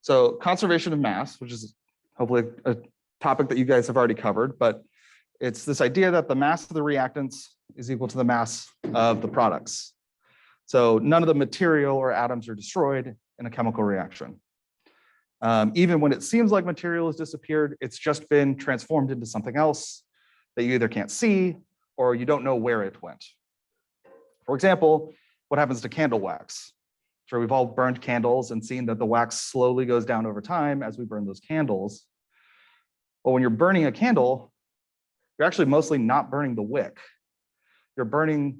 So conservation of mass, which is hopefully a topic that you guys have already covered, but it's this idea that the mass of the reactants is equal to the mass of the products. So none of the material or atoms are destroyed in a chemical reaction. Even when it seems like material has disappeared, it's just been transformed into something else that you either can't see or you don't know where it went. For example, what happens to candle wax? Sure, we've all burned candles and seen that the wax slowly goes down over time as we burn those candles. But when you're burning a candle, you're actually mostly not burning the wick. You're burning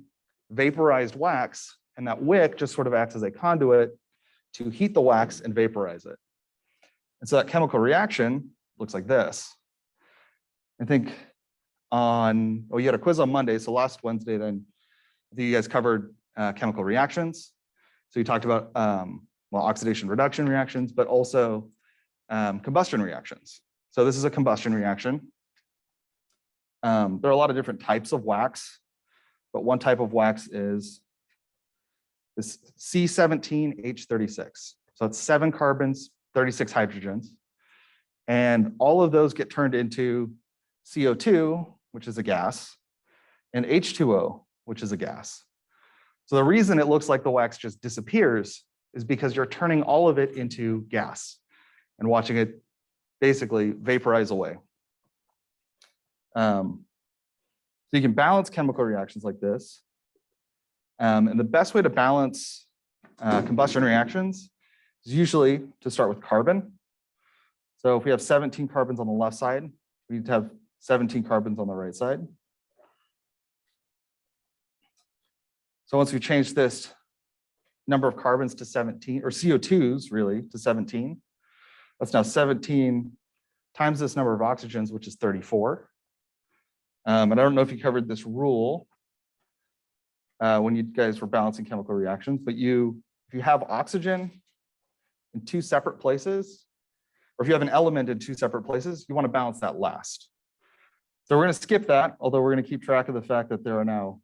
vaporized wax, and that wick just sort of acts as a conduit to heat the wax and vaporize it. And so that chemical reaction looks like this. I think you had a quiz on Monday, so last Wednesday then, I think you guys covered chemical reactions. So you talked about oxidation reduction reactions, but also combustion reactions. So this is a combustion reaction. There are a lot of different types of wax, but one type of wax is this C17H36. So it's 7 carbons, 36 hydrogens. And all of those get turned into CO2, which is a gas, and H2O, which is a gas. So the reason it looks like the wax just disappears is because you're turning all of it into gas and watching it basically vaporize away. So you can balance chemical reactions like this. And the best way to balance combustion reactions is usually to start with carbon. So if we have 17 carbons on the left side, we need to have 17 carbons on the right side. So once we change this number of carbons to 17, or CO2s really, to 17, that's now 17 times this number of oxygens, which is 34. And I don't know if you covered this rule when you guys were balancing chemical reactions, but if you have oxygen in 2 separate places, or if you have an element in 2 separate places, you want to balance that last. So we're going to skip that, although we're going to keep track of the fact that there are now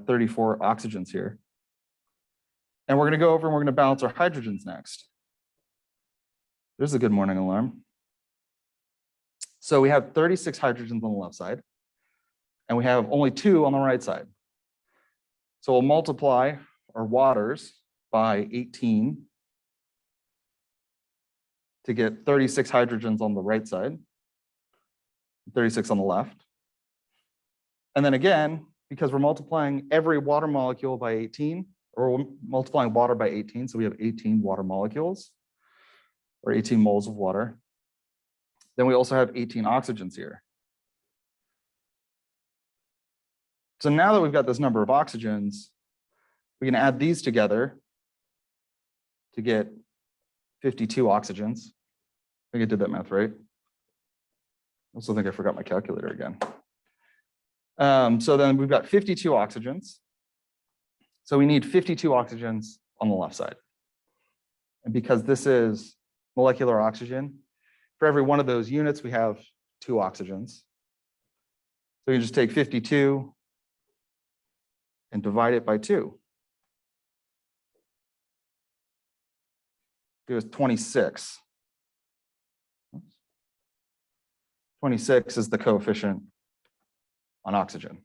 34 oxygens here. And we're going to go over and we're going to balance our hydrogens next. There's a good morning alarm. So we have 36 hydrogens on the left side, and we have only 2 on the right side. So we'll multiply our waters by 18 to get 36 hydrogens on the right side, 36 on the left. And then again, because we're multiplying every water molecule by 18, or we're multiplying water by 18, so we have 18 water molecules, or 18 moles of water. Then we also have 18 oxygens here. So now that we've got this number of oxygens, we can add these together to get 52 oxygens. I think I did that math right. I also think I forgot my calculator again. So then we've got 52 oxygens. So we need 52 oxygens on the left side. And because this is molecular oxygen, for every one of those units, we have 2 oxygens. So you just take 52 and divide it by 2. Give us 26. 26 is the coefficient on oxygen.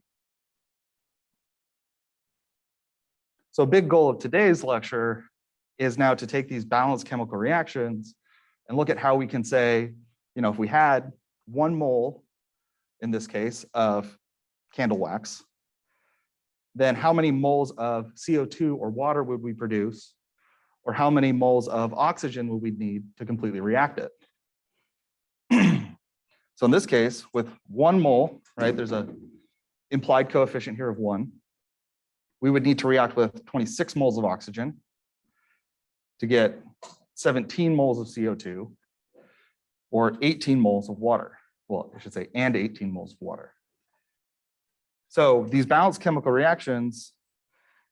So a big goal of today's lecture is now to take these balanced chemical reactions and look at how we can say, if we had 1 mole, in this case, of candle wax, then how many moles of CO2 or water would we produce? Or how many moles of oxygen would we need to completely react it? So in this case, with 1 mole, right, there's an implied coefficient here of 1. We would need to react with 26 moles of oxygen to get 17 moles of CO2, or 18 moles of water. Well, I should say, and 18 moles of water. So these balanced chemical reactions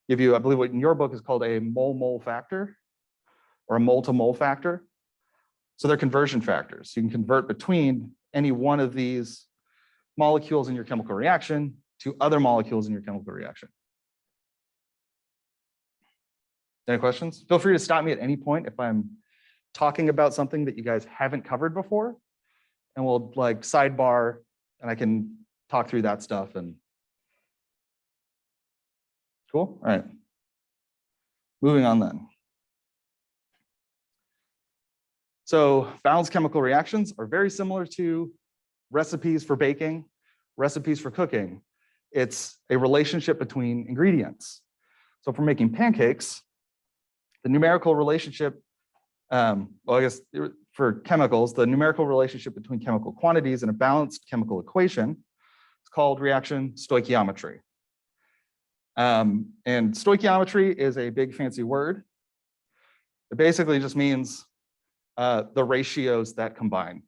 give you, I believe what in your book is called a mole-mole factor, or a mole-to-mole factor. So they're conversion factors. You can convert between any one of these molecules in your chemical reaction to other molecules in your chemical reaction. Any questions? Feel free to stop me at any point if I'm talking about something that you guys haven't covered before, and we'll like sidebar, and I can talk through that stuff. And cool. All right. Moving on then. So balanced chemical reactions are very similar to recipes for baking, recipes for cooking. It's a relationship between ingredients. So if we're making pancakes, the numerical relationship, well, I guess for chemicals, the numerical relationship between chemical quantities in a balanced chemical equation is called reaction stoichiometry. And stoichiometry is a big fancy word. It basically just means the ratios that combine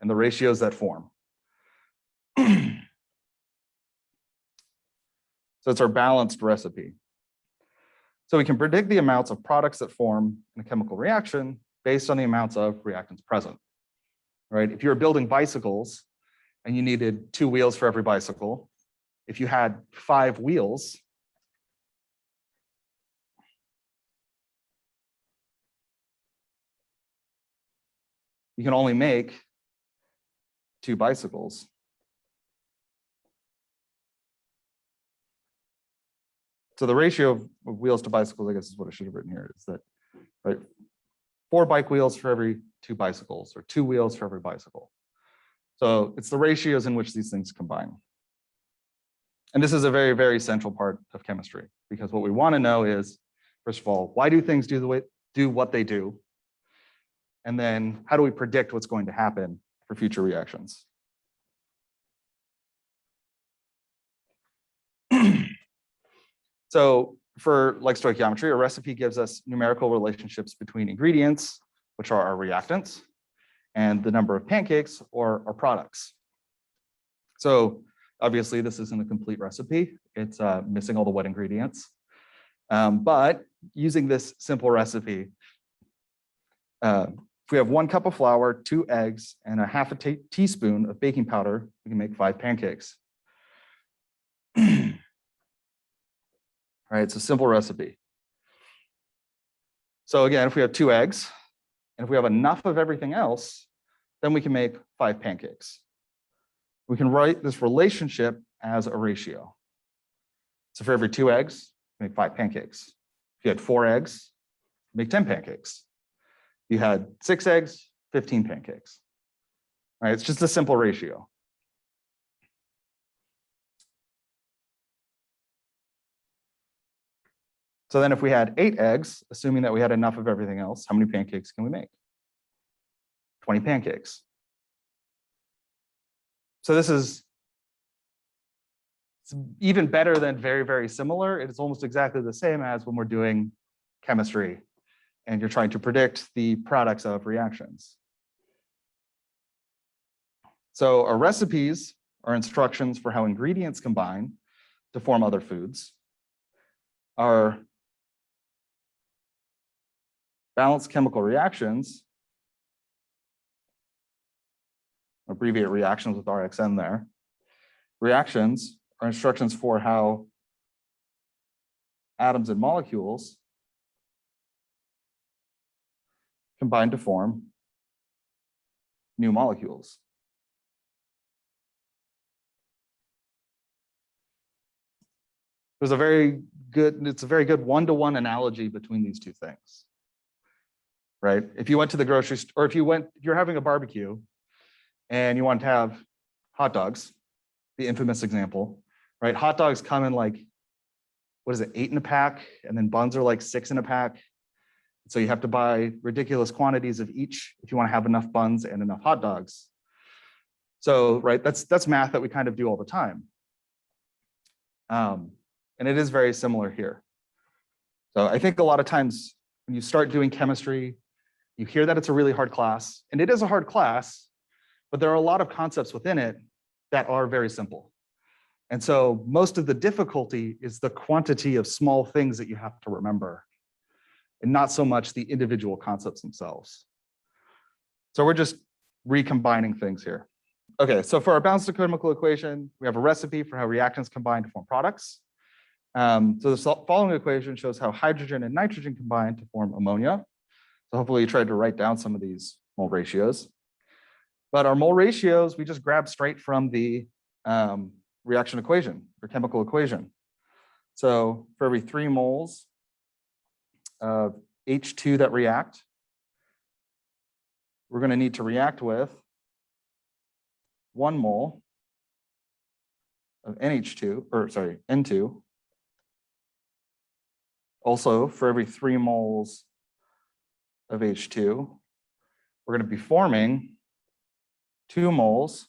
and the ratios that form. So it's our balanced recipe. So we can predict the amounts of products that form in a chemical reaction based on the amounts of reactants present. Right? If you were building bicycles and you needed 2 wheels for every bicycle, if you had 5 wheels, you can only make 2 bicycles. So the ratio of wheels to bicycles, I guess, is what I should have written here, is that, right, 4 bike wheels for every 2 bicycles, or 2 wheels for every bicycle. So it's the ratios in which these things combine. And this is a very, very central part of chemistry, because what we want to know is, first of all, why do things do what they do? And then how do we predict what's going to happen for future reactions? So for like stoichiometry, a recipe gives us numerical relationships between ingredients, which are our reactants, and the number of pancakes, or our products. So obviously this isn't a complete recipe. It's missing all the wet ingredients. But using this simple recipe, if we have 1 cup of flour, 2 eggs, and a half a teaspoon of baking powder, we can make 5 pancakes. All right, it's a simple recipe. So again, if we have 2 eggs, and if we have enough of everything else, then we can make 5 pancakes. We can write this relationship as a ratio. So for every 2 eggs, make 5 pancakes. If you had 4 eggs, make 10 pancakes. If you had 6 eggs, 15 pancakes. All right, it's just a simple ratio. So then if we had 8 eggs, assuming that we had enough of everything else, how many pancakes can we make? 20 pancakes. So this is even better than very, very similar. It is almost exactly the same as when we're doing chemistry and you're trying to predict the products of reactions. So our recipes are instructions for how ingredients combine to form other foods. Our balanced chemical reactions, abbreviate reactions with RXN there. Reactions are instructions for how atoms and molecules combine to form new molecules. It's a very good one-to-one analogy between these two things. Right? If you went to the grocery store, or if you're having a barbecue and you want to have hot dogs, the infamous example, right? Hot dogs come in like, what is it, 8 in a pack, and then buns are like 6 in a pack. So you have to buy ridiculous quantities of each if you want to have enough buns and enough hot dogs. So, right, that's math that we kind of do all the time. And it is very similar here. So I think a lot of times when you start doing chemistry, you hear that it's a really hard class, and it is a hard class, but there are a lot of concepts within it that are very simple. And so most of the difficulty is the quantity of small things that you have to remember, and not so much the individual concepts themselves. So we're just recombining things here. Okay, so for our balanced chemical equation, we have a recipe for how reactants combine to form products. So the following equation shows how hydrogen and nitrogen combine to form ammonia. So hopefully you tried to write down some of these mole ratios. But our mole ratios, we just grab straight from the reaction equation or chemical equation. So for every 3 moles of H2 that react, we're going to need to react with 1 mole of NH2, or sorry, N2. Also, for every 3 moles of H2, we're going to be forming 2 moles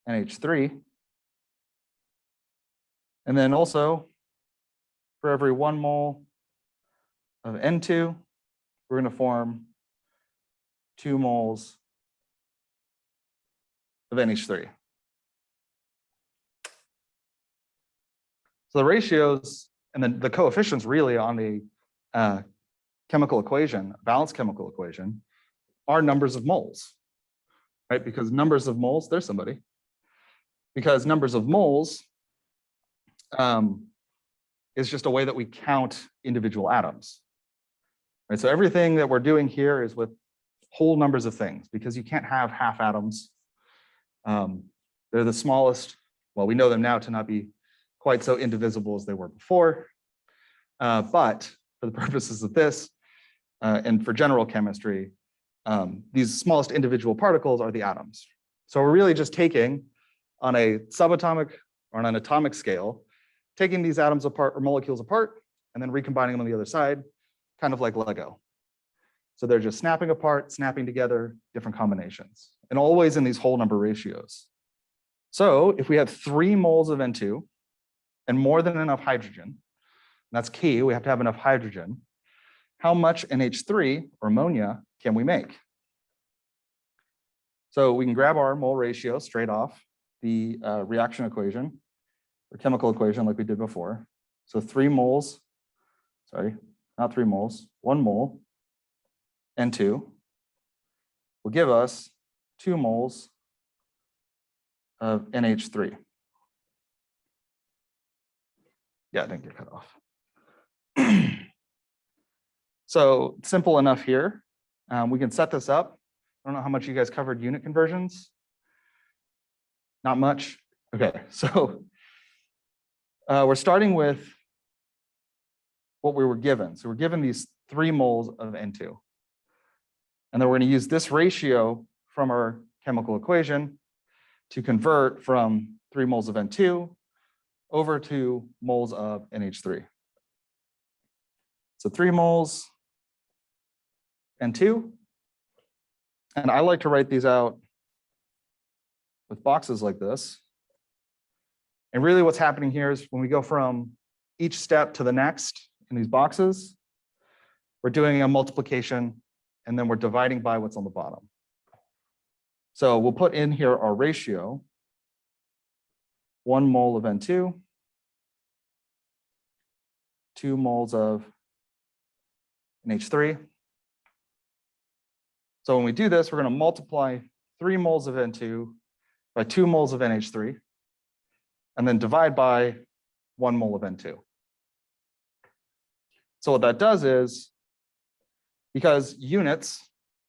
NH3. And then also, for every 1 mole of N2, we're going to form 2 moles of NH3. So the ratios and then the coefficients really on the chemical equation, balanced chemical equation, are numbers of moles, right? Because numbers of moles, there's somebody. Because numbers of moles is just a way that we count individual atoms. Right? So everything that we're doing here is with whole numbers of things, because you can't have half atoms. They're the smallest. Well, we know them now to not be quite so indivisible as they were before. But for the purposes of this, and for general chemistry, these smallest individual particles are the atoms. So we're really just taking on a subatomic or on an atomic scale, taking these atoms apart or molecules apart, and then recombining them on the other side, kind of like Lego. So they're just snapping apart, snapping together, different combinations, and always in these whole number ratios. So if we have 3 moles of N2 and more than enough hydrogen, and that's key, we have to have enough hydrogen, how much NH3 or ammonia can we make? So we can grab our mole ratio straight off the reaction equation or chemical equation like we did before. So 3 moles, sorry, not 3 moles, 1 mole N2 will give us 2 moles of NH3. Yeah, it didn't get cut off. So simple enough here. We can set this up. I don't know how much you guys covered unit conversions. Not much. Okay, so we're starting with what we were given. So we're given these 3 moles of N2. And then we're going to use this ratio from our chemical equation to convert from 3 moles of N2 over to moles of NH3. So 3 moles N2. And I like to write these out with boxes like this. And really what's happening here is when we go from each step to the next in these boxes, we're doing a multiplication and then we're dividing by what's on the bottom. So we'll put in here our ratio, 1 mole of N2, 2 moles of NH3. So when we do this, we're going to multiply 3 moles of N2 by 2 moles of NH3, and then divide by 1 mole of N2. So what that does is, because units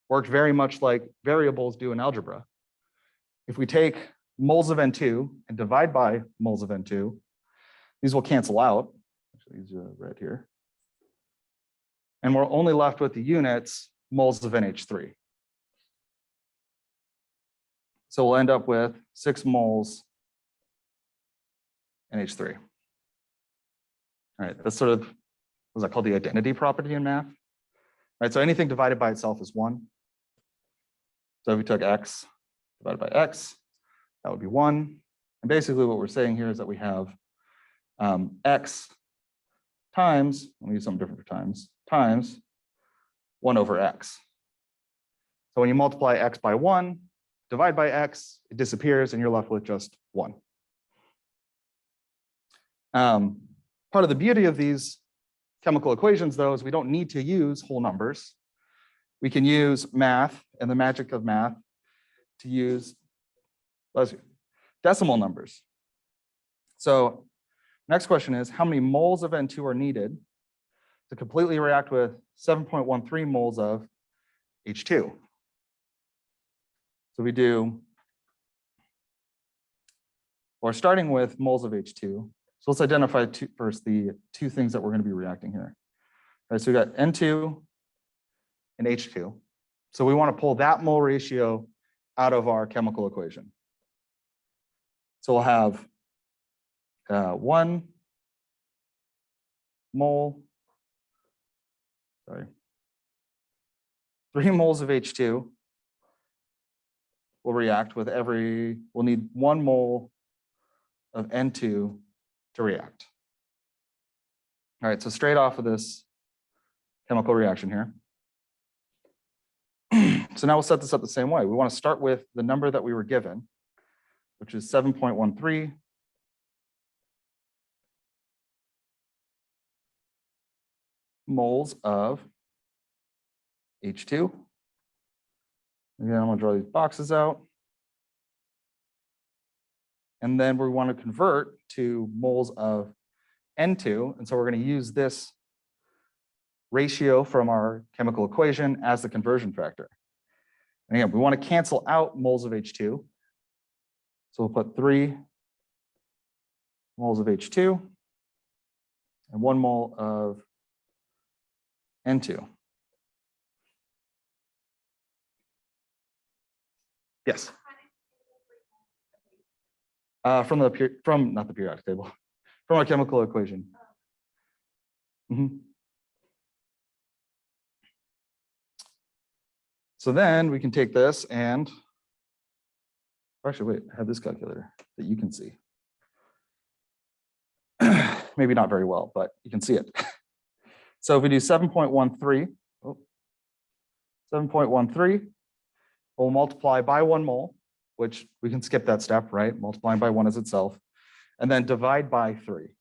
work very much like variables do in algebra, if we take moles of N2 and divide by moles of N2, these will cancel out. Actually, these are red here. And we're only left with the units, moles of NH3. So we'll end up with 6 moles NH3. All right, that's sort of, what's that called, the identity property in math? All right, so anything divided by itself is 1. So if we took x divided by x, that would be 1. And basically what we're saying here is that we have x times, let me use something different for times 1 over x. So when you multiply x by 1, divide by x, it disappears and you're left with just 1. Part of the beauty of these chemical equations, though, is we don't need to use whole numbers. We can use math and the magic of math to use decimal numbers. So next question is, how many moles of N2 are needed to completely react with 7.13 moles of H2. So we do, we're starting with moles of H2. So let's identify first the two things that we're going to be reacting here. All right, so we got N2 and H2. So we want to pull that mole ratio out of our chemical equation. So we'll have 1 mole, 3 moles of H2 will react with we'll need 1 mole of N2 to react. All right, so straight off of this chemical reaction here. So now we'll set this up the same way. We want to start with the number that we were given, which is 7.13 moles of H2. Again, I'm going to draw these boxes out. And then we want to convert to moles of N2. And so we're going to use this ratio from our chemical equation as the conversion factor. And again, we want to cancel out moles of H2. So we'll put 3 moles of H2 and 1 mole of N2. Yes. From not the periodic table, from our chemical equation. So then we can take this and, actually, wait, I have this calculator that you can see. Maybe not very well, but you can see it. So if we do 7.13, 7.13, we'll multiply by 1 mole, which we can skip that step, right? Multiplying by 1 is itself, and then divide by 3.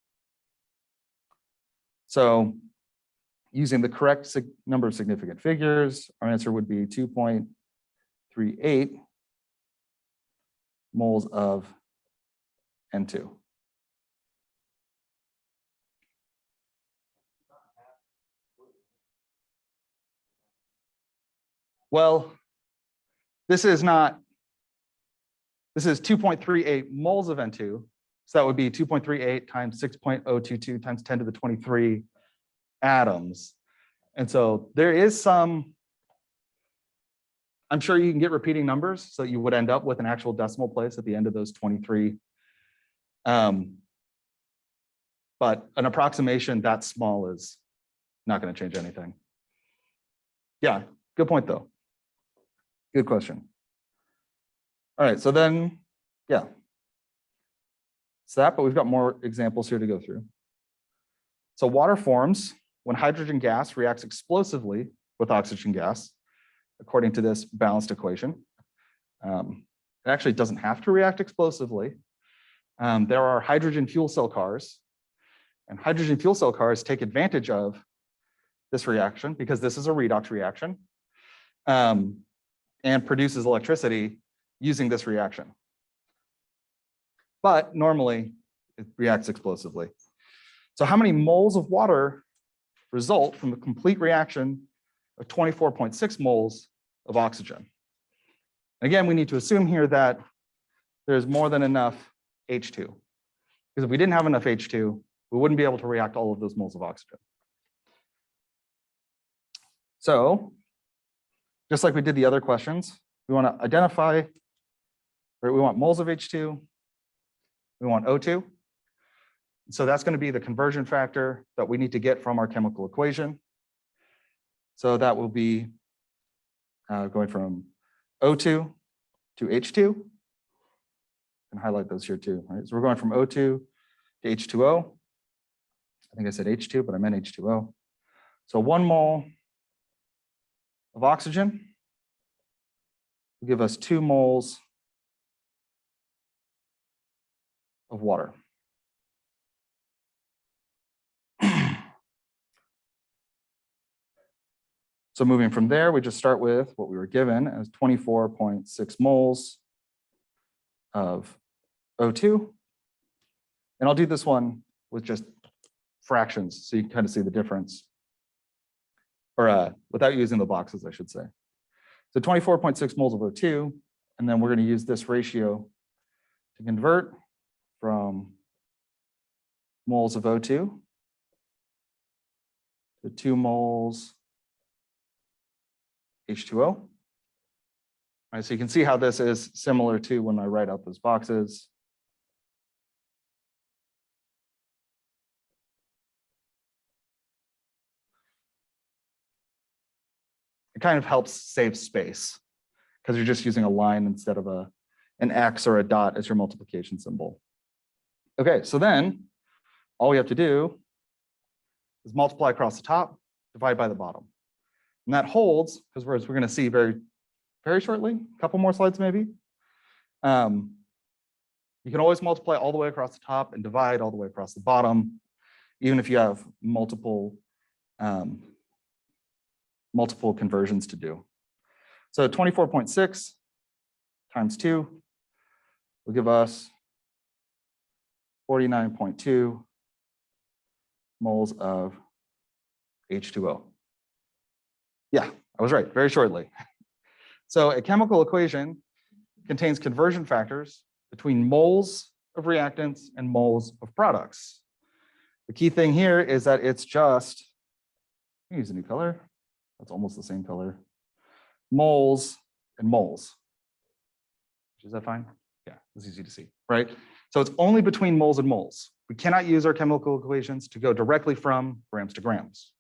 So using the correct number of significant figures, our answer would be 2.38 moles of N2. Well, this is 2.38 moles of N2. So that would be 2.38 times 6.022 times 10 to the 23 atoms. And so there is some, I'm sure you can get repeating numbers, so you would end up with an actual decimal place at the end of those 23. But an approximation that small is not going to change anything. Yeah, good point though. Good question. All right, so then, yeah. It's that, but we've got more examples here to go through. So water forms when hydrogen gas reacts explosively with oxygen gas, according to this balanced equation. It actually doesn't have to react explosively. There are hydrogen fuel cell cars, and hydrogen fuel cell cars take advantage of this reaction because this is a redox reaction, and produces electricity using this reaction. But normally it reacts explosively. So how many moles of water result from the complete reaction of 24.6 moles of oxygen? Again, we need to assume here that there's more than enough H2. Because if we didn't have enough H2, we wouldn't be able to react all of those moles of oxygen. So just like we did the other questions, we want to identify, right, we want moles of H2, we want O2. So that's going to be the conversion factor that we need to get from our chemical equation. So that will be going from O2 to H2. And highlight those here too. Right? So we're going from O2 to H2O. I think I said H2, but I meant H2O. So 1 mole of oxygen will give us 2 moles of water. So moving from there, we just start with what we were given as 24.6 moles of O2. And I'll do this one with just fractions so you can kind of see the difference. or without using the boxes, I should say. So 24.6 moles of O2, and then we're going to use this ratio to convert from moles of O2 to 2 moles H2O. All right, so you can see how this is similar to when I write out those boxes. It kind of helps save space because you're just using a line instead of an X or a dot as your multiplication symbol. Okay, so then all we have to do is multiply across the top, divide by the bottom. And that holds, because we're going to see very, very shortly, a couple more slides maybe. You can always multiply all the way across the top and divide all the way across the bottom, even if you have multiple conversions to do. So 24.6 times 2 will give us 49.2 moles of H2O. Yeah, I was right, very shortly. So a chemical equation contains conversion factors between moles of reactants and moles of products. The key thing here is that it's just, let me use a new color. That's almost the same color. Moles and moles. Is that fine? Yeah, it's easy to see, right? So it's only between moles and moles. We cannot use our chemical equations to go directly from grams to grams.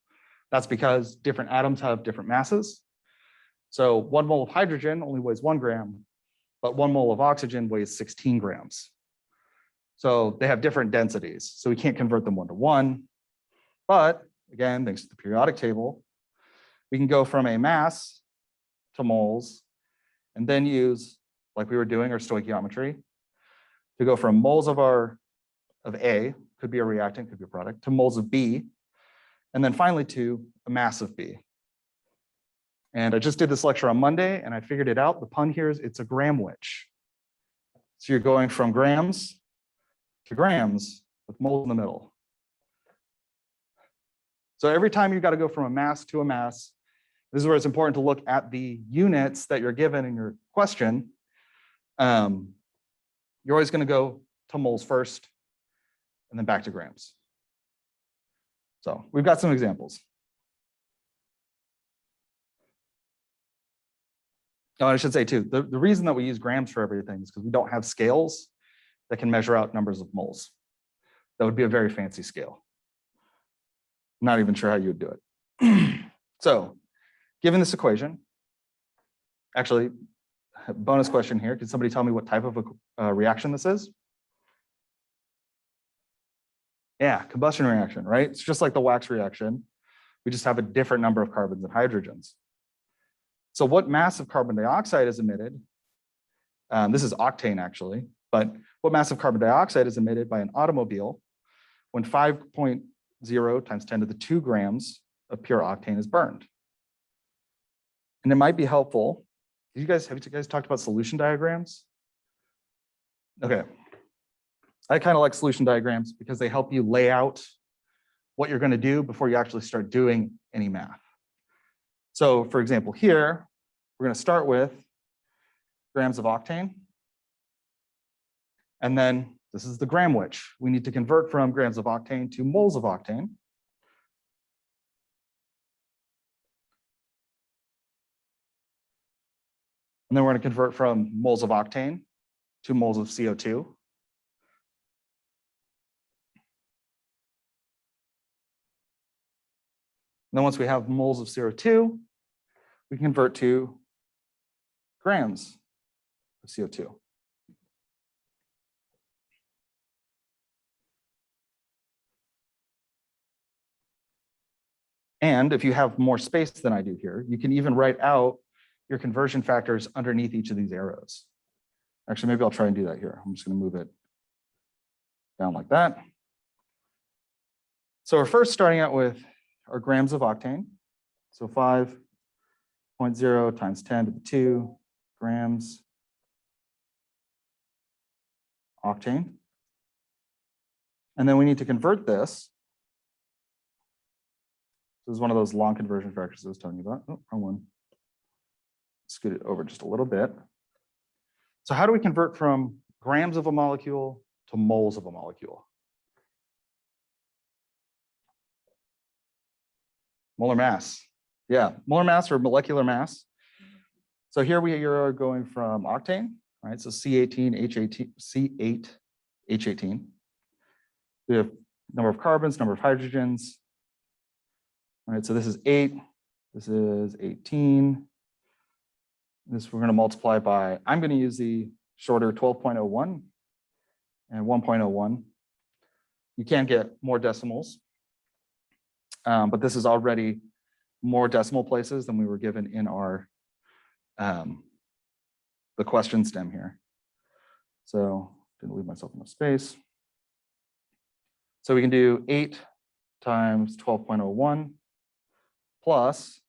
That's because different atoms have different masses. So 1 mole of hydrogen only weighs 1 gram, but 1 mole of oxygen weighs 16 grams. So they have different densities. So we can't convert them 1 to 1. But again, thanks to the periodic table, we can go from a mass to moles and then use, like we were doing, our stoichiometry to go from moles of A, could be a reactant, could be a product, to moles of B, and then finally to a mass of B. And I just did this lecture on Monday and I figured it out. The pun here is it's a Gramm-wich. So you're going from grams to grams with moles in the middle. So every time you've got to go from a mass to a mass, this is where it's important to look at the units that you're given in your question. You're always going to go to moles first and then back to grams. So we've got some examples. Oh, I should say too, the reason that we use grams for everything is because we don't have scales that can measure out numbers of moles. That would be a very fancy scale. I'm not even sure how you would do it. So given this equation, actually, bonus question here, can somebody tell me what type of a reaction this is? Yeah, combustion reaction, right? It's just like the wax reaction. We just have a different number of carbons and hydrogens. So what mass of carbon dioxide is emitted? This is octane actually, but what mass of carbon dioxide is emitted by an automobile when 5.0 times 10 to the 2 grams of pure octane is burned? And it might be helpful. Have you guys talked about solution diagrams? Okay. I kind of like solution diagrams because they help you lay out what you're going to do before you actually start doing any math. So for example, here, we're going to start with grams of octane. And then this is the Gramm-wich. We need to convert from grams of octane to moles of octane. And then we're going to convert from moles of octane to moles of CO2. And then once we have moles of CO2, we can convert to grams of CO2. And if you have more space than I do here, you can even write out your conversion factors underneath each of these arrows. Actually, maybe I'll try and do that here. I'm just going to move it down like that. So we're first starting out with our grams of octane. So 5.0 times 10 to the 2 grams octane. And then we need to convert this. This is one of those long conversion factors I was telling you about. Oh, wrong one. Scoot it over just a little bit. So how do we convert from grams of a molecule to moles of a molecule? Molar mass. Yeah, molar mass or molecular mass. So here we are going from octane, right? So C18, H18, C8, H18. We have number of carbons, number of hydrogens. All right, so this is 8, this is 18. This we're going to multiply by, I'm going to use the shorter 12.01 and 1.01. You can get more decimals, but this is already more decimal places than we were given in our the question stem here. So didn't leave myself enough space. So we can do 8 times 12.01 plus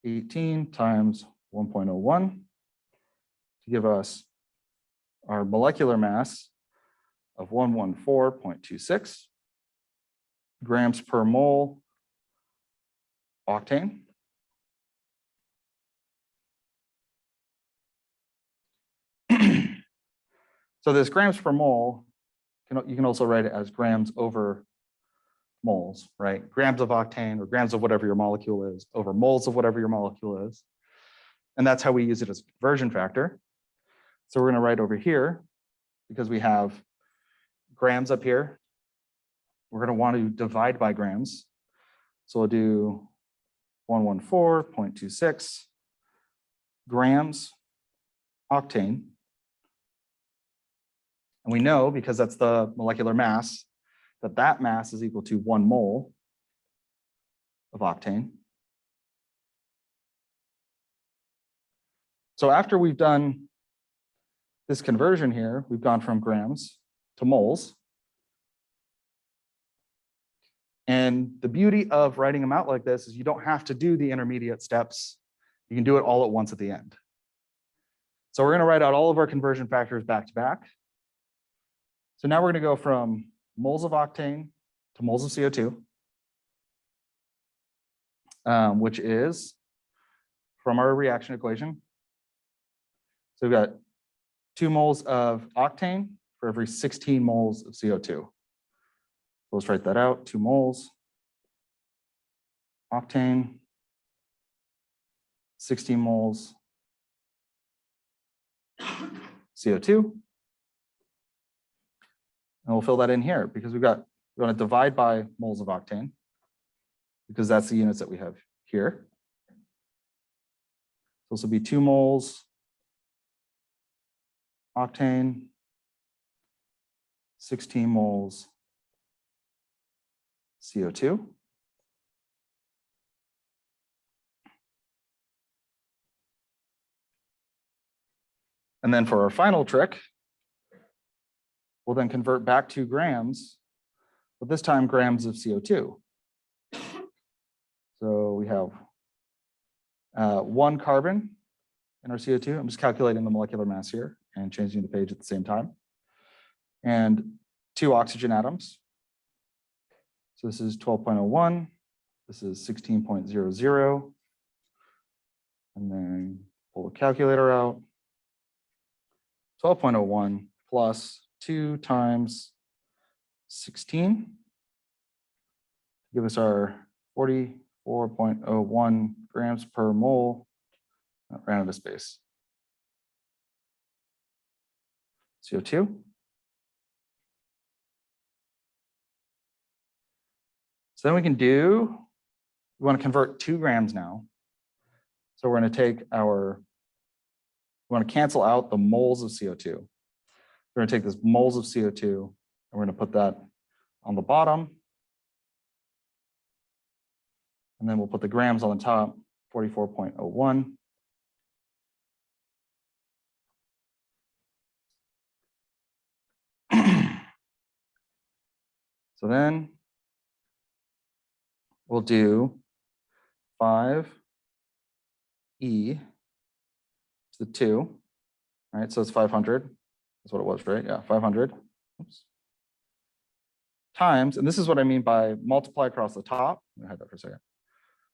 18 times 1.01 to give us our molecular mass of 114.26 grams per mole octane. So this grams per mole, you can also write it as grams over moles, right? Grams of octane or grams of whatever your molecule is over moles of whatever your molecule is. And that's how we use it as a conversion factor. So we're going to write over here, because we have grams up here, we're going to want to divide by grams. So we'll do 114.26 grams octane. And we know, because that's the molecular mass, that that mass is equal to 1 mole of octane. So after we've done this conversion here, we've gone from grams to moles. And the beauty of writing them out like this is you don't have to do the intermediate steps. You can do it all at once at the end. So we're going to write out all of our conversion factors back to back. So now we're going to go from moles of octane to moles of CO2, which is from our reaction equation. So we've got 2 moles of octane for every 16 moles of CO2. So let's write that out, 2 moles, octane, 16 moles, CO2. And we'll fill that in here because we want to divide by moles of octane because that's the units that we have here. So this will be 2 moles octane, 16 moles CO2. And then for our final trick, we'll then convert back to grams, but this time grams of CO2. So we have 1 carbon in our CO2. I'm just calculating the molecular mass here and changing the page at the same time. And 2 oxygen atoms. So this is 12.01. This is 16.00. And then pull the calculator out. 12.01 plus 2 times 16. Give us our 44.01 grams per mole, ran out of space. CO2. So then we want to convert 2 grams now. So we're going to take we want to cancel out the moles of CO2. We're going to take this moles of CO2 and we're going to put that on the bottom. And then we'll put the grams on the top, 44.01. So then we'll do 5e to the 2, right? So it's 500. That's what it was, right? Yeah, 500. Oops. Times, and this is what I mean by multiply across the top. Let me hide that for a second.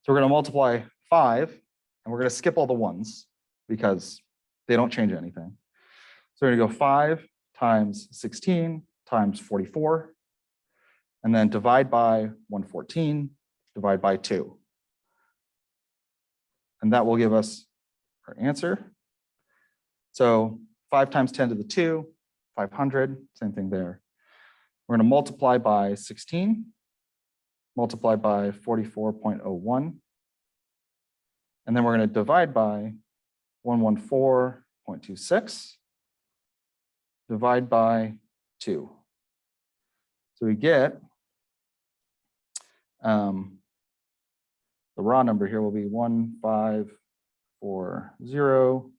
So we're going to multiply 5, and we're going to skip all the ones because they don't change anything. So we're going to go 5 times 16 times 44, and then divide by 114, divide by 2. And that will give us our answer. So 5 times 10 to the 2, 500, same thing there. We're going to multiply by 16, multiply by 44.01, and then we're going to divide by 114.26, divide by 2. So we get the raw number here will be 1540.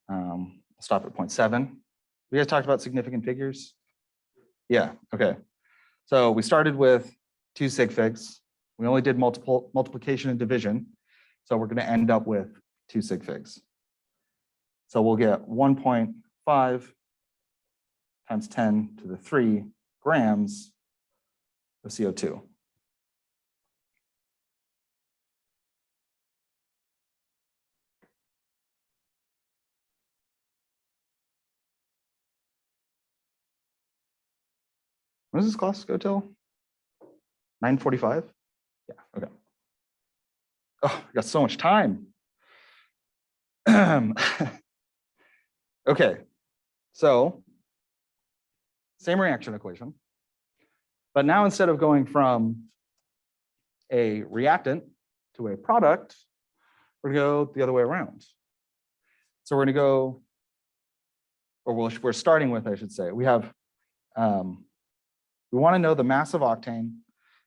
I'll stop at 0.7. We guys talked about significant figures? Yeah, okay. So we started with 2 sig figs. We only did multiplication and division. So we're going to end up with 2 sig figs. So we'll get 1.5 times 10 to the 3 grams of CO2. When does this class go till? 9:45? Yeah, okay. Oh, I got so much time. Okay, so same reaction equation, but now instead of going from a reactant to a product, we're going to go the other way around. So we're going to go, or we're starting with, I should say, we have, we want to know the mass of octane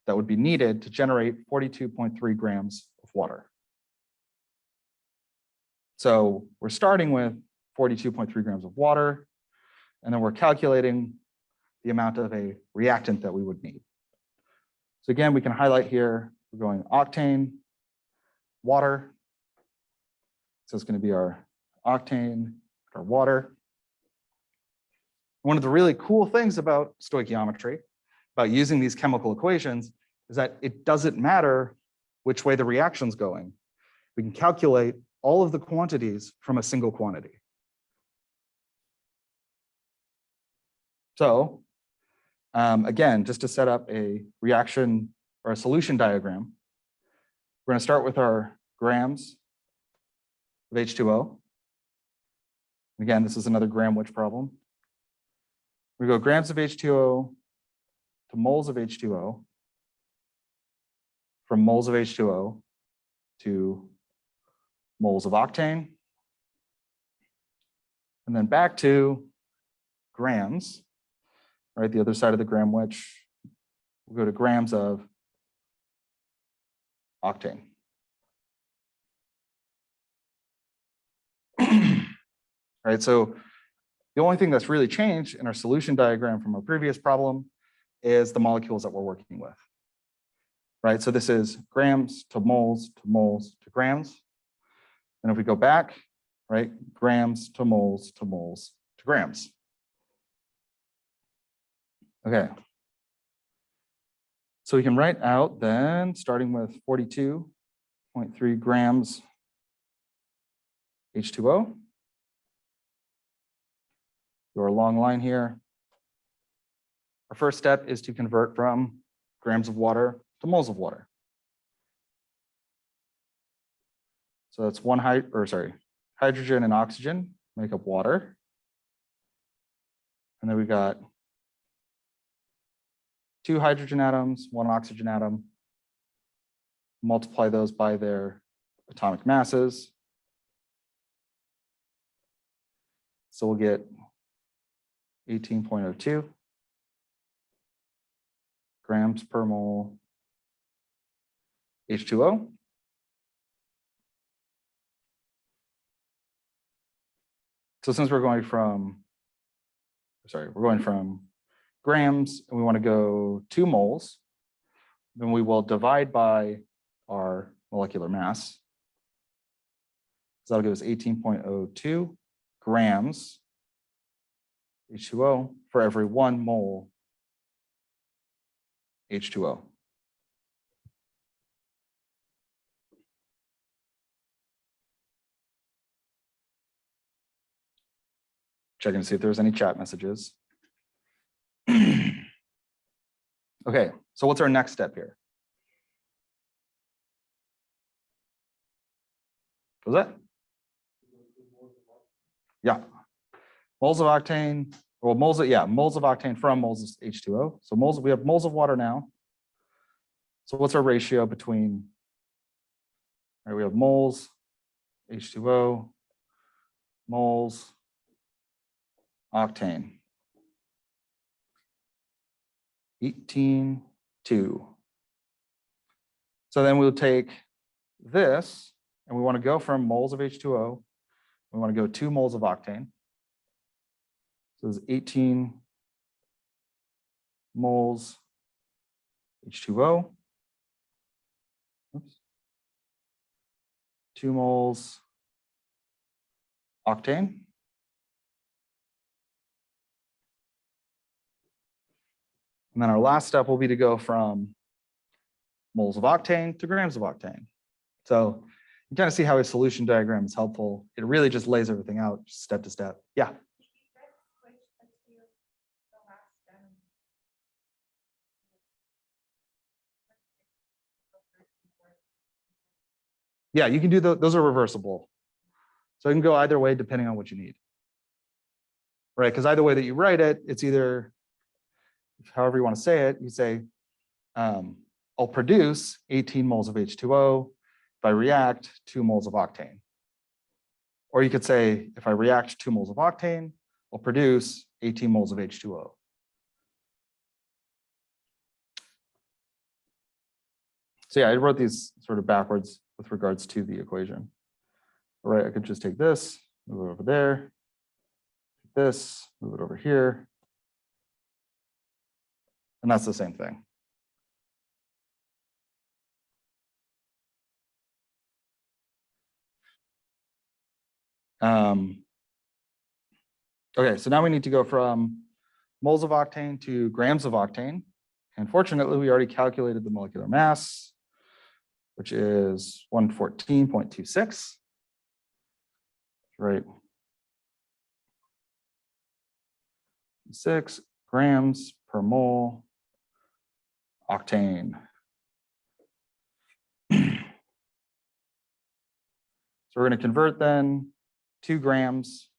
that would be needed to generate 42.3 grams of water. So we're starting with 42.3 grams of water, and then we're calculating the amount of a reactant that we would need. So again, we can highlight here, we're going octane, water. So it's going to be our octane, our water. One of the really cool things about stoichiometry, about using these chemical equations, is that it doesn't matter which way the reaction's going. We can calculate all of the quantities from a single quantity. So again, just to set up a reaction or a solution diagram, we're going to start with our grams of H2O. Again, this is another Graham-Witch problem. We go grams of H2O to moles of H2O, from moles of H2O to moles of octane, and then back to grams, right? The other side of the Graham-Witch, we'll go to grams of octane. Right, so the only thing that's really changed in our solution diagram from our previous problem is the molecules that we're working with. Right, so this is grams to moles to moles to grams. And if we go back, right, grams to moles to moles to grams. Okay. So we can write out then, starting with 42.3 grams H2O. Do our long line here. Our first step is to convert from grams of water to moles of water. So that's hydrogen and oxygen make up water. And then we got 2 hydrogen atoms, 1 oxygen atom. Multiply those by their atomic masses. So we'll get 18.02 grams per mole H2O. So since we're going from grams and we want to go 2 moles, then we will divide by our molecular mass. So that'll give us 18.02 grams H2O for every 1 mole H2O. Checking to see if there's any chat messages. Okay, so what's our next step here? Was that? Yeah. Moles of octane, well, moles of octane from moles of H2O. So moles, we have moles of water now. So what's our ratio between, all right, we have moles, H2O, moles, octane. 18:2. So then we'll take this, and we want to go from moles of H2O, we want to go 2 moles of octane. So this is 18 moles H2O. Oops. 2 moles octane. And then our last step will be to go from moles of octane to grams of octane. So you kind of see how a solution diagram is helpful. It really just lays everything out step to step. Yeah. Yeah, you can do those are reversible. So you can go either way depending on what you need. Right, because either way that you write it, it's either, however you want to say it, you say, I'll produce 18 moles of H2O if I react 2 moles of octane. Or you could say, if I react 2 moles of octane, I'll produce 18 moles of H2O. So yeah, I wrote these sort of backwards with regards to the equation. All right, I could just take this, move it over there, this, move it over here. And that's the same thing. Okay, so now we need to go from moles of octane to grams of octane. And fortunately, we already calculated the molecular mass, which is 114.26. Right. 6 grams per mole octane. So we're going to convert then 2 grams,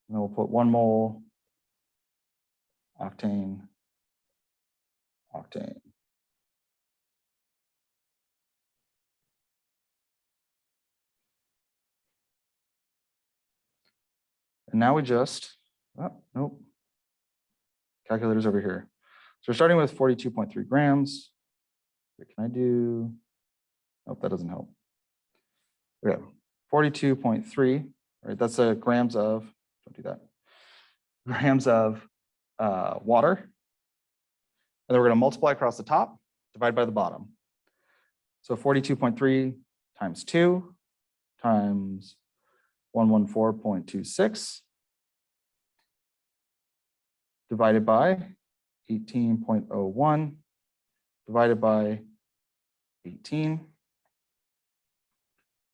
and then we'll put 1 mole octane, octane. And now we just, oh, nope, calculator's over here. So we're starting with 42.3 grams. Can I do, nope, that doesn't help. Okay, 42.3, right? That's grams of, don't do that, grams of water. And then we're going to multiply across the top, divide by the bottom. So 42.3 times 2 times 114.26 divided by 18.01 divided by 18.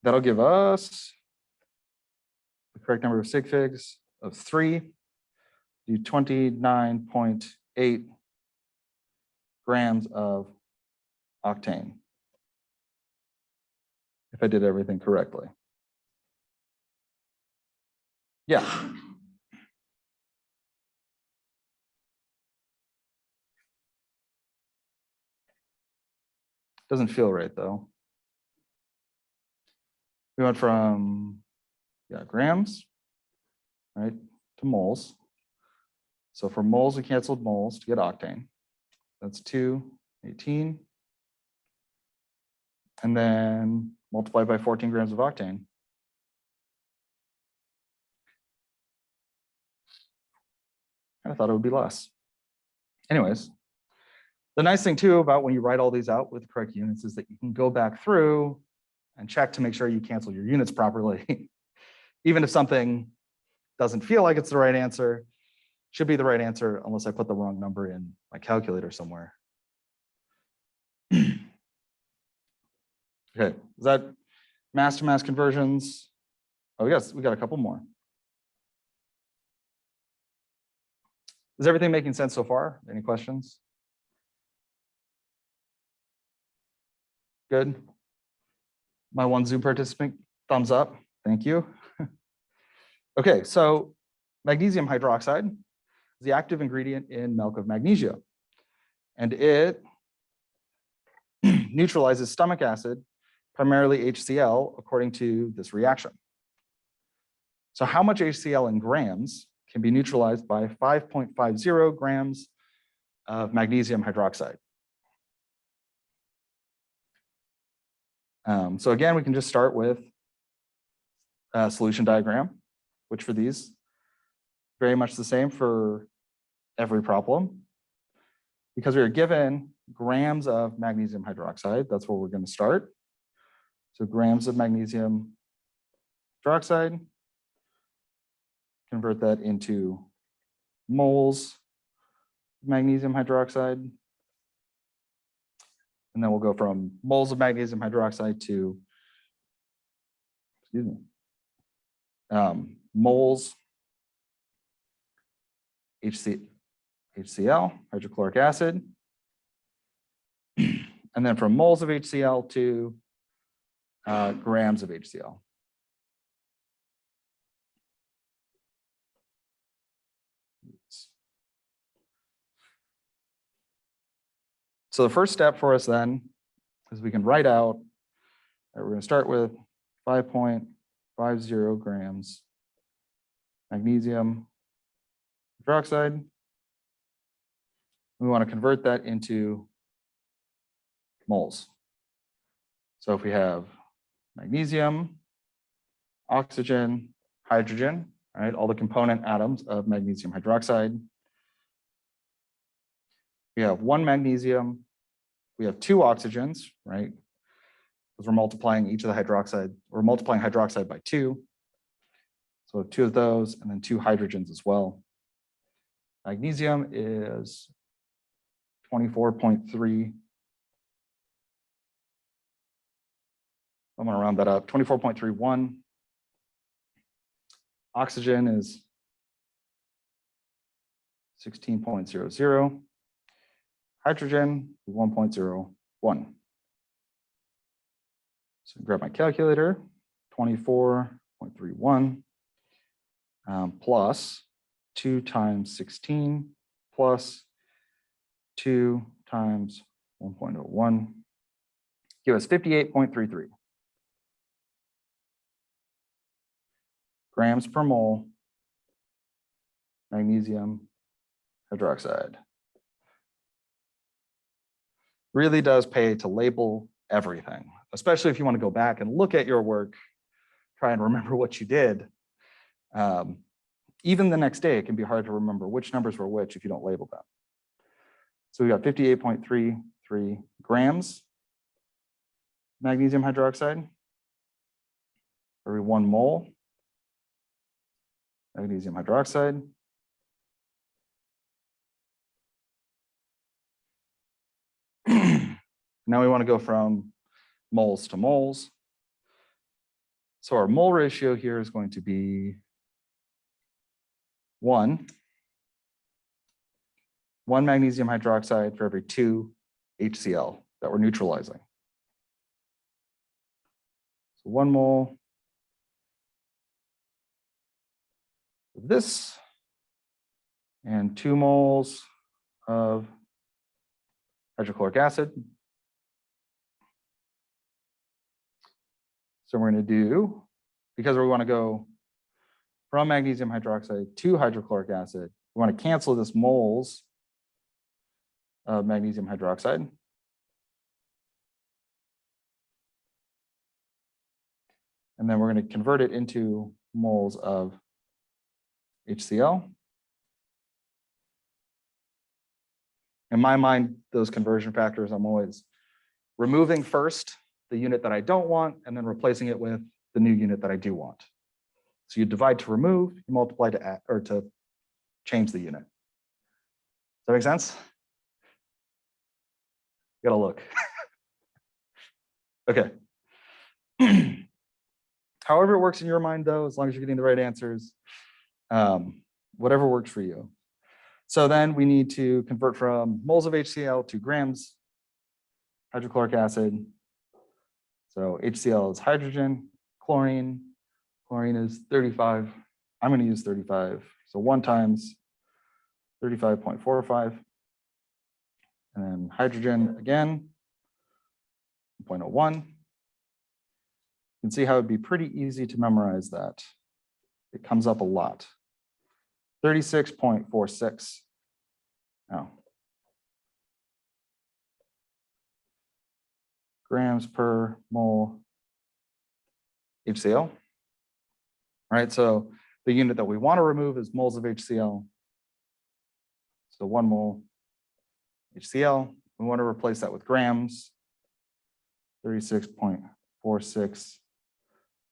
That'll give us the correct number of sig figs of 3, do 29.8 grams of octane, if I did everything correctly. Yeah. Doesn't feel right though. We went from grams, right, to moles. So for moles, we canceled moles to get octane. That's 218. And then multiplied by 14 grams of octane. I thought it would be less. Anyways, the nice thing too about when you write all these out with the correct units is that you can go back through and check to make sure you cancel your units properly. Even if something doesn't feel like it's the right answer, should be the right answer unless I put the wrong number in my calculator somewhere. Okay, is that mass to mass conversions? Oh yes, we got a couple more. Is everything making sense so far? Any questions? Good. My one Zoom participant, thumbs up. Thank you. Okay, so magnesium hydroxide is the active ingredient in milk of magnesia, and it neutralizes stomach acid, primarily HCl, according to this reaction. So how much HCl in grams can be neutralized by 5.50 grams of magnesium hydroxide? So again, we can just start with a solution diagram, which for these, very much the same for every problem. Because we are given grams of magnesium hydroxide, that's where we're going to start. So grams of magnesium hydroxide, convert that into moles of magnesium hydroxide. And then we'll go from moles of magnesium hydroxide to, excuse me, moles HCl, hydrochloric acid. And then from moles of HCl to grams of HCl. So the first step for us then is we can write out, we're going to start with 5.50 grams magnesium hydroxide. We want to convert that into moles. So if we have magnesium, oxygen, hydrogen, right, all the component atoms of magnesium hydroxide. We have one magnesium, we have two oxygens, right? Because we're multiplying each of the hydroxide, we're multiplying hydroxide by 2. So two of those, and then 2 hydrogens as well. Magnesium is 24.3. I'm going to round that up, 24.31. Oxygen is 16.00. Hydrogen, 1.01. So grab my calculator, 24.31 plus 2 times 16 plus 2 times 1.01 give us 58.33 grams per mole magnesium hydroxide. Really does pay to label everything, especially if you want to go back and look at your work, try and remember what you did. Even the next day, it can be hard to remember which numbers were which if you don't label them. So we got 58.33 grams magnesium hydroxide for every 1 mole magnesium hydroxide. Now we want to go from moles to moles. So our mole ratio here is going to be 1 magnesium hydroxide for every 2 HCl that we're neutralizing. So 1 mole of this and 2 moles of hydrochloric acid. So we're going to do, because we want to go from magnesium hydroxide to hydrochloric acid, we want to cancel this moles of magnesium hydroxide. And then we're going to convert it into moles of HCl. In my mind, those conversion factors, I'm always removing first the unit that I don't want and then replacing it with the new unit that I do want. So you divide to remove, you multiply to add, or to change the unit. Does that make sense? You gotta look. Okay. However it works in your mind though, as long as you're getting the right answers, whatever works for you. So then we need to convert from moles of HCl to grams hydrochloric acid. So HCl is hydrogen, chlorine. Chlorine is 35. I'm going to use 35. So 1 times 35.45. And then hydrogen again, 0.01. You can see how it'd be pretty easy to memorize that. It comes up a lot. 36.46. Now, grams per mole HCl. All right, so the unit that we want to remove is moles of HCl. So 1 mole HCl. We want to replace that with grams. 36.46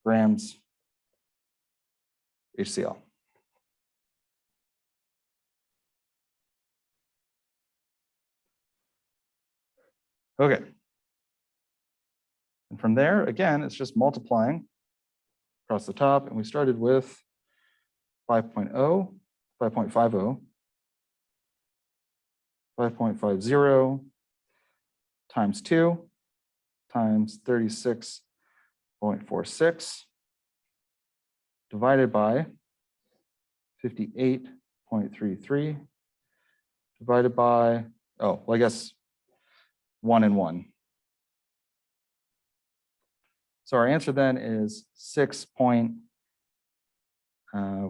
grams HCl. Okay. And from there, again, it's just multiplying across the top. And we started with 5.0, 5.50, 5.50 times 2 times 36.46 divided by 58.33 divided by, oh, well, I guess 1 and 1. So our answer then is 6. We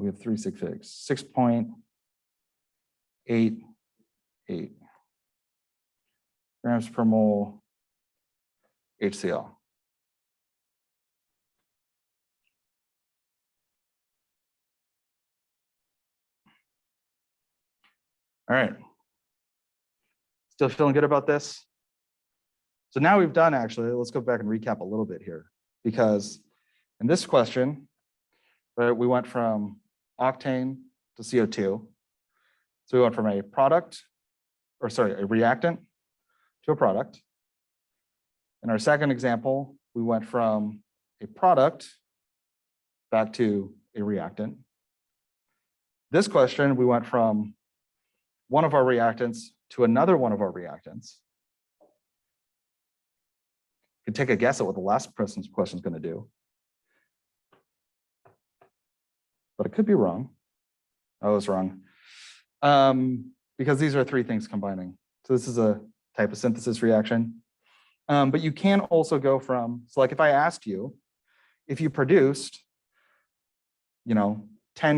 have 3 sig figs, 6.88 grams per mole HCl. All right. Still feeling good about this? So now we've done, actually, let's go back and recap a little bit here, because in this question, right, we went from octane to CO2. So we went from a product, or sorry, a reactant to a product. In our second example, we went from a product back to a reactant. This question, we went from one of our reactants to another one of our reactants. You can take a guess at what the last question is going to do. But it could be wrong. I was wrong. Because these are 3 things combining. So this is a type of synthesis reaction. But you can also go from, so like if I asked you, if you produced, 10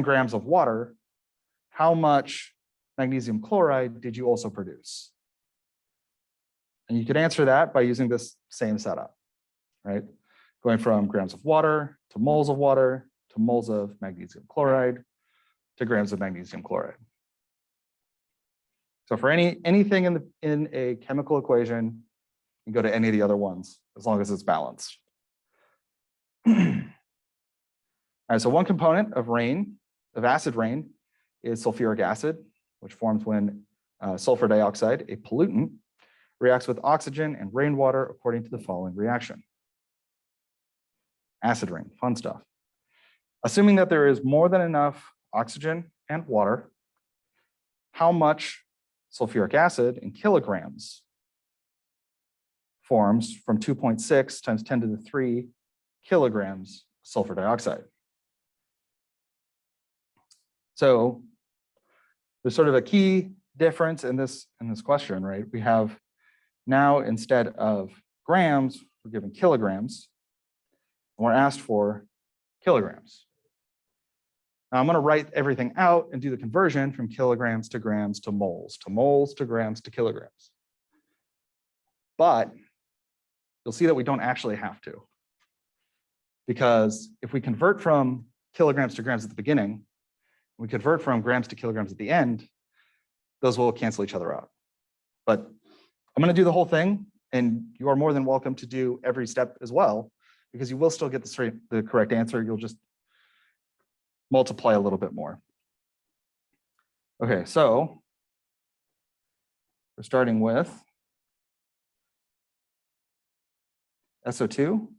grams of water, how much magnesium chloride did you also produce? And you could answer that by using this same setup, right? Going from grams of water to moles of magnesium chloride to grams of magnesium chloride. So for anything in a chemical equation, you go to any of the other ones as long as it's balanced. All right, so one component of acid rain, is sulfuric acid, which forms when sulfur dioxide, a pollutant, reacts with oxygen and rainwater according to the following reaction. Acid rain, fun stuff. Assuming that there is more than enough oxygen and water, how much sulfuric acid in kilograms forms from 2.6 times 10 to the 3 kilograms sulfur dioxide? So there's sort of a key difference in this question, right? We have now, instead of grams, we're given kilograms, and we're asked for kilograms. Now I'm going to write everything out and do the conversion from kilograms to grams to moles to grams to kilograms. But you'll see that we don't actually have to. Because if we convert from kilograms to grams at the beginning, we convert from grams to kilograms at the end, those will cancel each other out. But I'm going to do the whole thing, and you are more than welcome to do every step as well, because you will still get the correct answer. You'll just multiply a little bit more. Okay, so we're starting with SO2,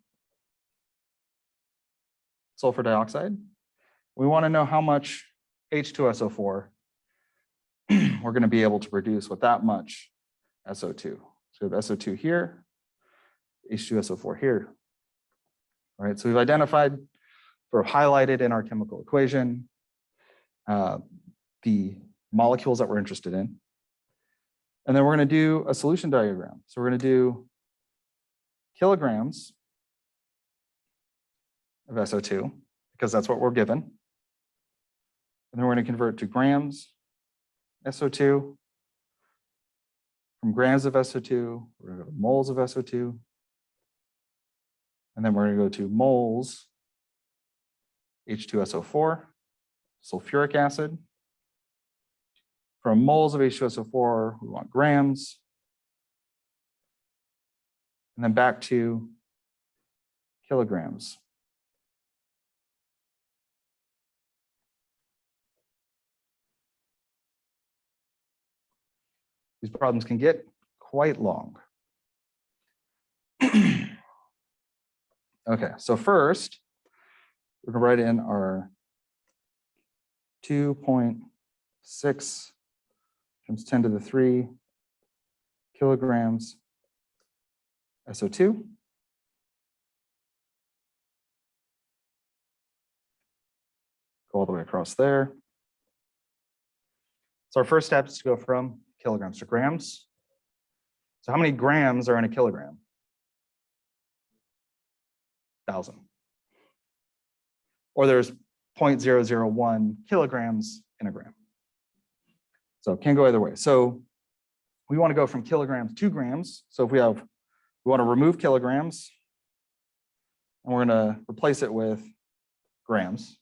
sulfur dioxide. We want to know how much H2SO4 we're going to be able to produce with that much SO2. So we have SO2 here, H2SO4 here. All right, so we've identified, or highlighted in our chemical equation, the molecules that we're interested in. And then we're going to do a solution diagram. So we're going to do kilograms of SO2, because that's what we're given. And then we're going to convert to grams SO2. From grams of SO2, we're going to go to moles of SO2. And then we're going to go to moles H2SO4, sulfuric acid. From moles of H2SO4, we want grams. And then back to kilograms. These problems can get quite long. Okay, so first, we're going to write in our 2.6 times 10 to the 3 kilograms SO2. Go all the way across there. So our first step is to go from kilograms to grams. So how many grams are in a kilogram? 1,000. Or there's 0.001 kilograms in a gram. So it can go either way. So we want to go from kilograms to grams. So if we want to remove kilograms, and we're going to replace it with grams.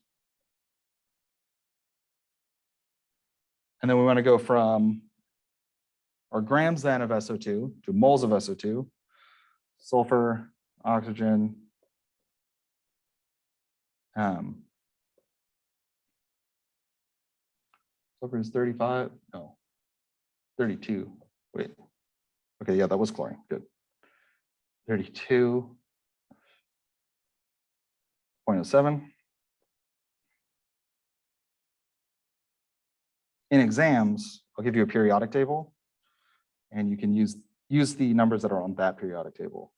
And then we want to go from our grams then of SO2 to moles of SO2, sulfur, oxygen, sulfur is 35, no, 32, wait. Okay, yeah, that was chlorine, good. 32.07. In exams, I'll give you a periodic table, and you can use the numbers that are on that periodic table.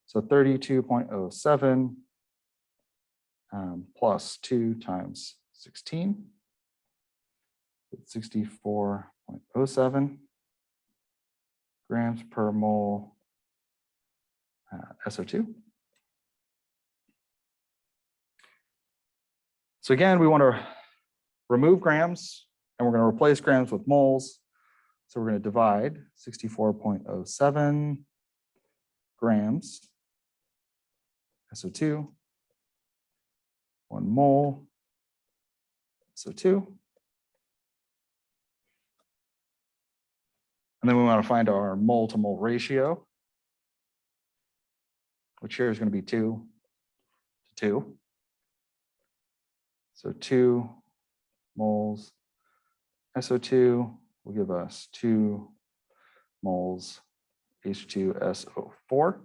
So 32.07 plus 2 times 16, 64.07 grams per mole SO2. So again, we want to remove grams, and we're going to replace grams with moles. So we're going to divide 64.07 grams SO2, 1 mole SO2. And then we want to find our mole to mole ratio, which here is going to be 2 to 2. So 2 moles SO2 will give us 2 moles H2SO4.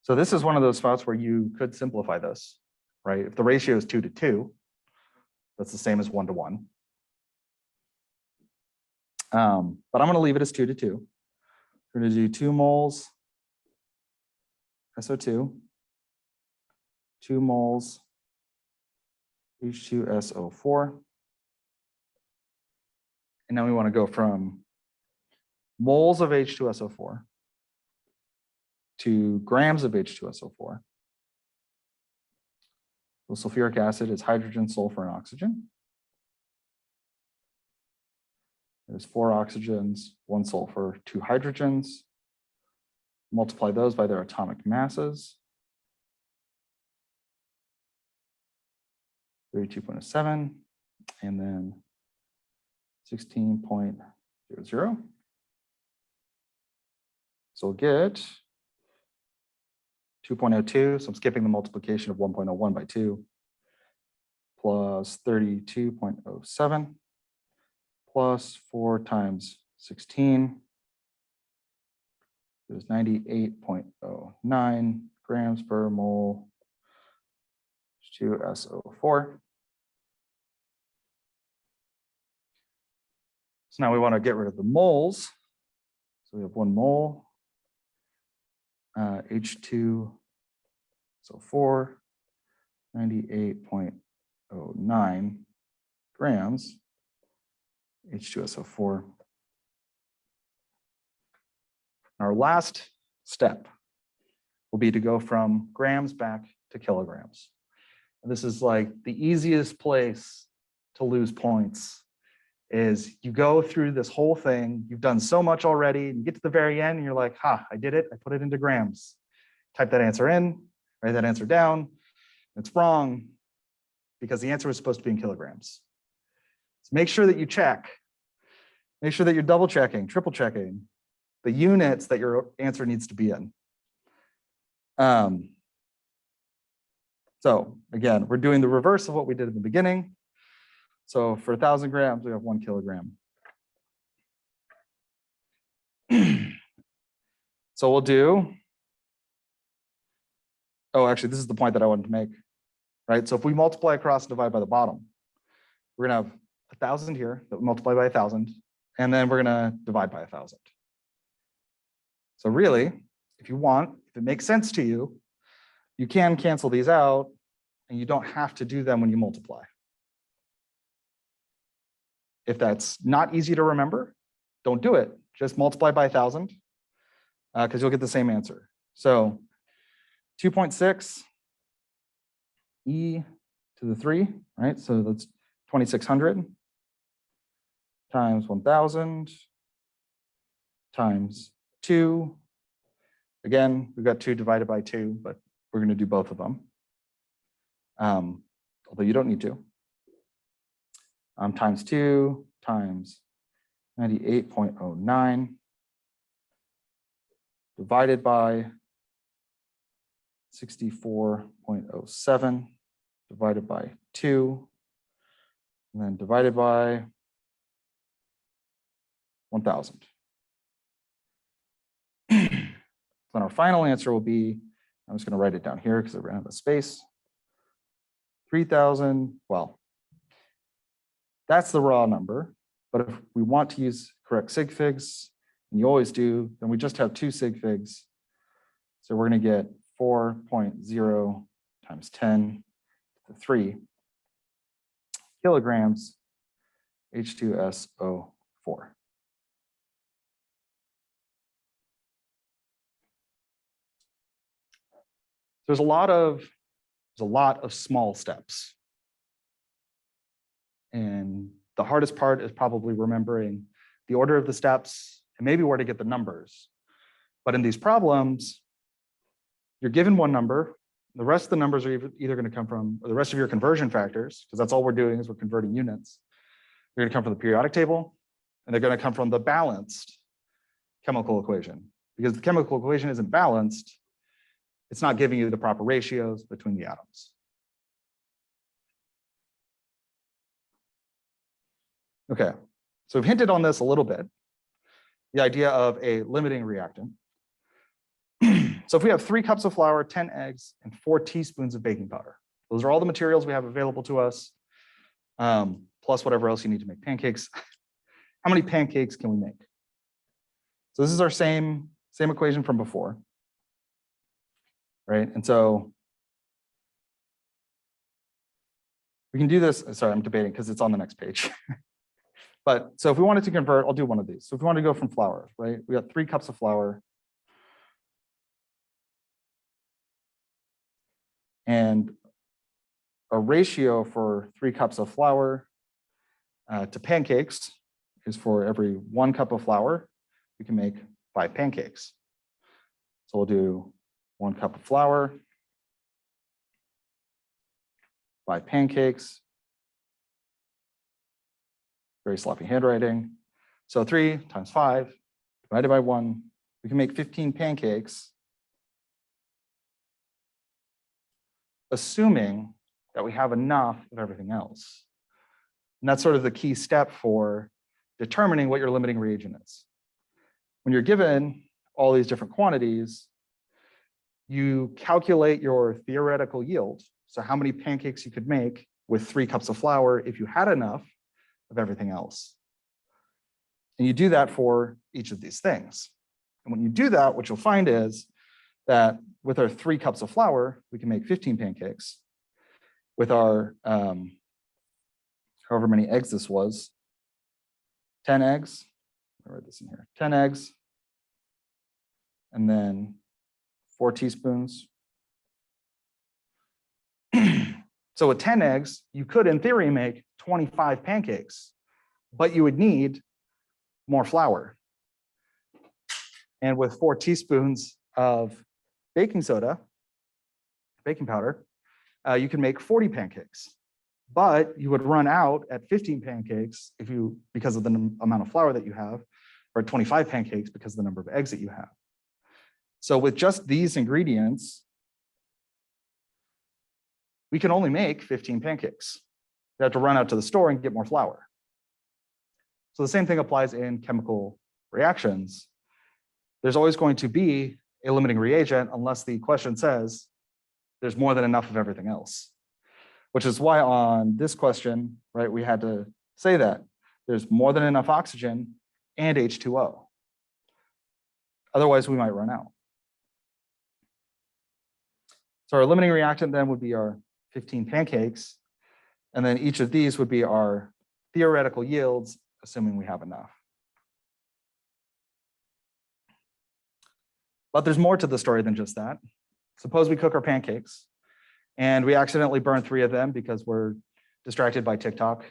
So this is one of those spots where you could simplify this, right? If the ratio is 2 to 2, that's the same as 1 to 1. But I'm going to leave it as 2 to 2. We're going to do 2 moles SO2, 2 moles H2SO4. And now we want to go from moles of H2SO4 to grams of H2SO4. So sulfuric acid is hydrogen, sulfur, and oxygen. There's 4 oxygens, 1 sulfur, 2 hydrogens. Multiply those by their atomic masses. 32.07, and then 16.00. So we'll get 2.02, so I'm skipping the multiplication of 1.01 by 2, plus 32.07, plus 4 times 16, is 98.09 grams per mole H2SO4. So now we want to get rid of the moles. So we have 1 mole, H2SO4, 98.09 grams, H2SO4. Our last step will be to go from grams back to kilograms. And this is like the easiest place to lose points is you go through this whole thing, you've done so much already, and you get to the very end and you're like, ha, I did it, I put it into grams. Type that answer in, write that answer down. It's wrong because the answer was supposed to be in kilograms. So make sure that you check. Make sure that you're double checking, triple checking the units that your answer needs to be in. So again, we're doing the reverse of what we did at the beginning. So for 1,000 grams, we have 1 kilogram. So we'll do, oh, actually, this is the point that I wanted to make, right? So if we multiply across and divide by the bottom, we're gonna have 1,000 here that we multiply by 1,000, and then we're gonna divide by 1,000. So really, if you want, if it makes sense to you, you can cancel these out and you don't have to do them when you multiply. If that's not easy to remember, don't do it. Just multiply by 1,000 because you'll get the same answer. So 2.6 e to the 3, right? So that's 2,600 times 1,000 times 2. Again, we've got 2 divided by 2, but we're going to do both of them. Although you don't need to. Times 2 times 98.09 divided by 64.07 divided by 2, and then divided by 1,000. Then our final answer will be, I'm just going to write it down here because I ran out of space. 3,000, well, that's the raw number. But if we want to use correct sig figs, and you always do, then we just have 2 sig figs. So we're going to get 4.0 times 10 to the 3 kilograms H2SO4. There's a lot of small steps. And the hardest part is probably remembering the order of the steps and maybe where to get the numbers. But in these problems, you're given one number. The rest of the numbers are either going to come from, or the rest of your conversion factors, because that's all we're doing is we're converting units. They're going to come from the periodic table, and they're going to come from the balanced chemical equation. Because the chemical equation isn't balanced, it's not giving you the proper ratios between the atoms. Okay, so we've hinted on this a little bit, the idea of a limiting reactant. So if we have 3 cups of flour, 10 eggs, and 4 teaspoons of baking powder, those are all the materials we have available to us, plus whatever else you need to make pancakes. How many pancakes can we make? So this is our same equation from before, right? And so we can do this. Sorry, I'm debating because it's on the next page. But so if we wanted to convert, I'll do one of these. So if we want to go from flour, right? We got 3 cups of flour. And a ratio for 3 cups of flour to pancakes is for every 1 cup of flour, we can make 5 pancakes. So we'll do 1 cup of flour, 5 pancakes. Very sloppy handwriting. So 3 times 5 divided by 1, we can make 15 pancakes, assuming that we have enough of everything else. And that's sort of the key step for determining what your limiting reagent is. When you're given all these different quantities, you calculate your theoretical yield. So how many pancakes you could make with 3 cups of flour if you had enough of everything else. And you do that for each of these things. And when you do that, what you'll find is that with our 3 cups of flour, we can make 15 pancakes. With our, however many eggs this was, 10 eggs, I'll write this in here, 10 eggs, and then 4 teaspoons. So with 10 eggs, you could, in theory, make 25 pancakes, but you would need more flour. And with 4 teaspoons of baking soda, baking powder, you can make 40 pancakes. But you would run out at 15 pancakes because of the amount of flour that you have, or 25 pancakes because of the number of eggs that you have. So with just these ingredients, we can only make 15 pancakes. You have to run out to the store and get more flour. So the same thing applies in chemical reactions. There's always going to be a limiting reagent unless the question says there's more than enough of everything else, which is why on this question, right, we had to say that there's more than enough oxygen and H2O. Otherwise, we might run out. So our limiting reactant then would be our 15 pancakes, and then each of these would be our theoretical yields, assuming we have enough. But there's more to the story than just that. Suppose we cook our pancakes and we accidentally burn 3 of them because we're distracted by TikTok,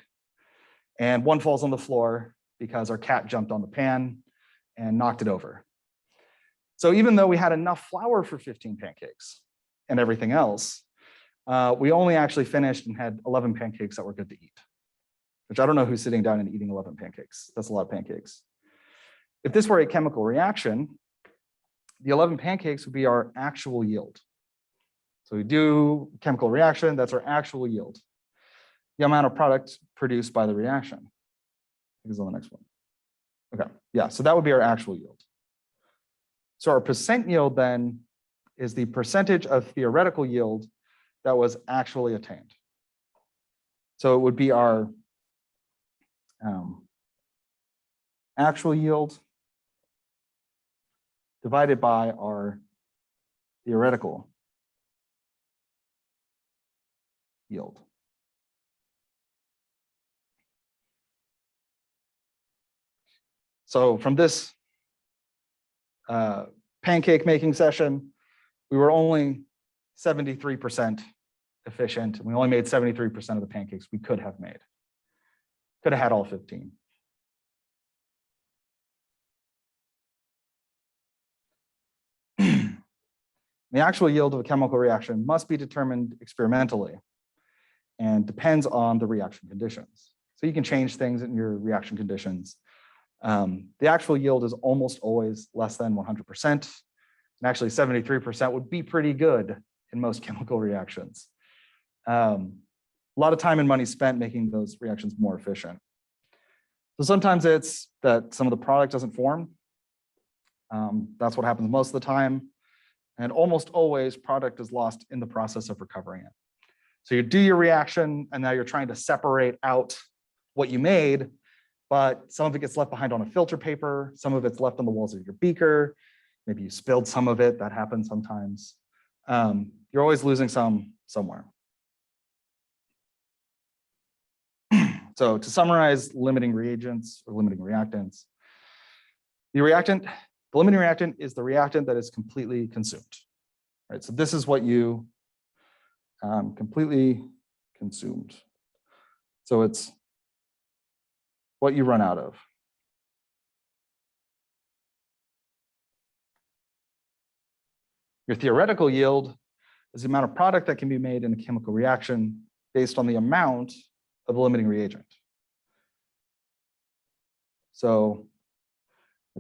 and 1 falls on the floor because our cat jumped on the pan and knocked it over. So even though we had enough flour for 15 pancakes and everything else, we only actually finished and had 11 pancakes that were good to eat, which I don't know who's sitting down and eating 11 pancakes. That's a lot of pancakes. If this were a chemical reaction, the 11 pancakes would be our actual yield. So we do chemical reaction, that's our actual yield. The amount of product produced by the reaction. I think it's on the next one. Okay, yeah, so that would be our actual yield. So our percent yield then is the percentage of theoretical yield that was actually attained. So it would be our actual yield divided by our theoretical yield. So from this pancake making session, we were only 73% efficient. We only made 73% of the pancakes we could have made. Could have had all 15. The actual yield of a chemical reaction must be determined experimentally and depends on the reaction conditions. So you can change things in your reaction conditions. The actual yield is almost always less than 100%. And actually 73% would be pretty good in most chemical reactions. A lot of time and money spent making those reactions more efficient. So sometimes it's that some of the product doesn't form. That's what happens most of the time. And almost always product is lost in the process of recovering it. So you do your reaction and now you're trying to separate out what you made, but some of it gets left behind on a filter paper. Some of it's left on the walls of your beaker. Maybe you spilled some of it. That happens sometimes. You're always losing some somewhere. So to summarize limiting reagents or limiting reactants, the limiting reactant is the reactant that is completely consumed. Right? So this is what you completely consumed. So it's what you run out of. Your theoretical yield is the amount of product that can be made in a chemical reaction based on the amount of the limiting reagent. So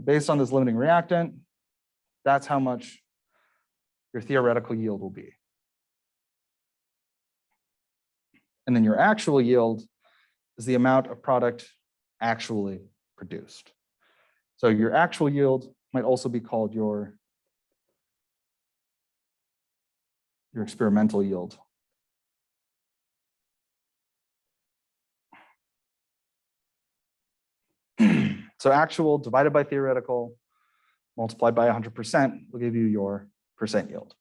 based on this limiting reactant, that's how much your theoretical yield will be. And then your actual yield is the amount of product actually produced. So your actual yield might also be called your experimental yield. So actual divided by theoretical multiplied by 100% will give you your percent yield.